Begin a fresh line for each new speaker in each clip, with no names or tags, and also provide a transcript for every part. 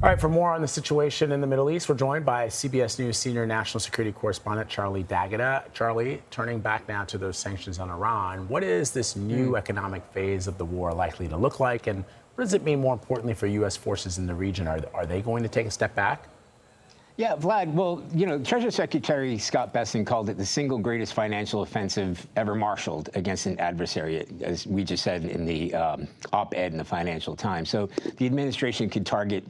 All right, for more on the situation in the Middle East, we're joined by CBS News senior national security correspondent Charlie D'Agata. Charlie, turning back now to those sanctions on Iran, what is this new economic phase of the war likely to look like, and what does it mean more importantly for U.S. forces in the region? Are they going to take a step back?
Yeah, Vlad, well, Treasury Secretary Scott Bessent called it the single greatest financial offensive ever marshaled against an adversary, as we just said in the op-ed in the Financial Times. So the administration could target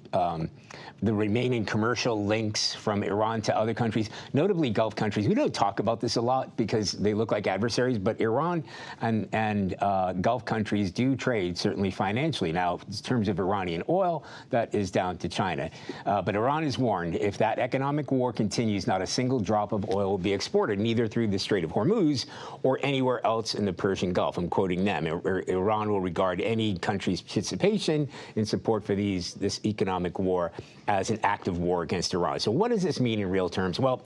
the remaining commercial links from Iran to other countries, notably Gulf countries. We don't talk about this a lot because they look like adversaries, but Iran and Gulf countries do trade, certainly financially. Now, in terms of Iranian oil, that is down to China. But Iran is warned, if that economic war continues, not a single drop of oil will be exported, neither through the Strait of Hormuz or anywhere else in the Persian Gulf. I'm quoting them. Iran will regard any country's participation in support for this economic war as an act of war against Iran. So what does this mean in real terms? Well,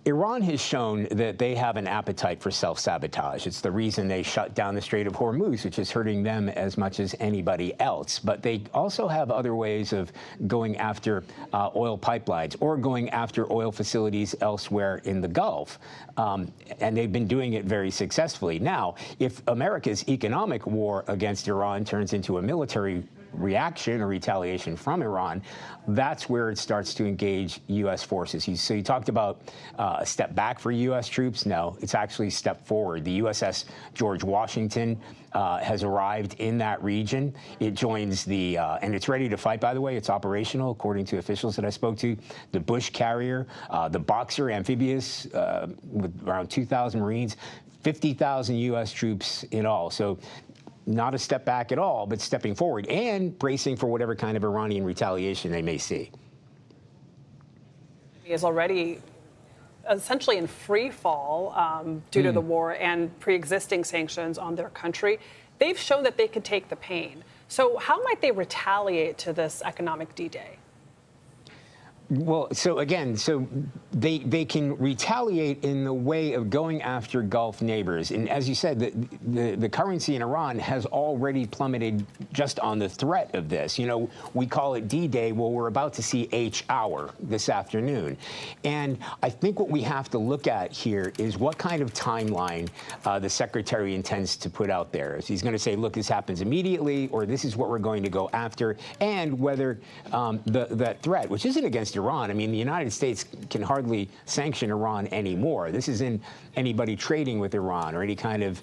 Iran has shown that they have an appetite for self-sabotage. It's the reason they shut down the Strait of Hormuz, which is hurting them as much as anybody else. But they also have other ways of going after oil pipelines or going after oil facilities elsewhere in the Gulf. And they've been doing it very successfully. Now, if America's economic war against Iran turns into a military reaction or retaliation from Iran, that's where it starts to engage U.S. forces. So you talked about a step back for U.S. troops. No, it's actually a step forward. The USS George Washington has arrived in that region. It joins and it's ready to fight, by the way. It's operational, according to officials that I spoke to. The Bush carrier, the Boxer amphibious with around 2,000 Marines, 50,000 U.S. troops in all. So not a step back at all, but stepping forward and bracing for whatever kind of Iranian retaliation they may see.
He is already essentially in free fall due to the war and pre-existing sanctions on their country. They've shown that they can take the pain. So how might they retaliate to this economic D-Day?
Well, so again, they can retaliate in the way of going after Gulf neighbors. And as you said, the currency in Iran has already plummeted just on the threat of this. We call it D-Day. Well, we're about to see H hour this afternoon. And I think what we have to look at here is what kind of timeline the secretary intends to put out there. If he's going to say, look, this happens immediately, or this is what we're going to go after, and whether that threat, which isn't against Iran. I mean, the United States can hardly sanction Iran anymore. This isn't anybody trading with Iran or any kind of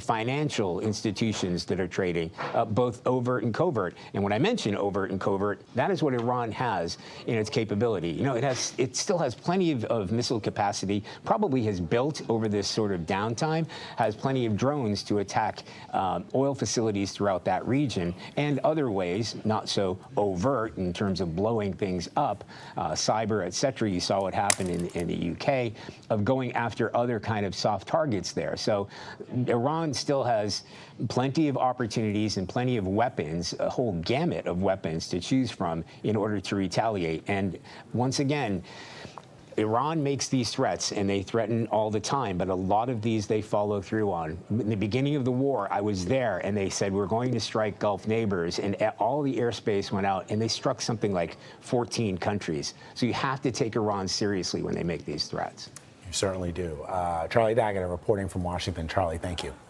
financial institutions that are trading, both overt and covert. And when I mention overt and covert, that is what Iran has in its capability. It still has plenty of missile capacity, probably has built over this sort of downtime, has plenty of drones to attack oil facilities throughout that region, and other ways, not so overt in terms of blowing things up, cyber, et cetera. You saw what happened in the UK, of going after other kind of soft targets there. So Iran still has plenty of opportunities and plenty of weapons, a whole gamut of weapons to choose from in order to retaliate. And once again, Iran makes these threats, and they threaten all the time, but a lot of these they follow through on. In the beginning of the war, I was there, and they said, we're going to strike Gulf neighbors, and all the airspace went out, and they struck something like 14 countries. So you have to take Iran seriously when they make these threats.
You certainly do. Charlie D'Agata reporting from Washington. Charlie, thank you.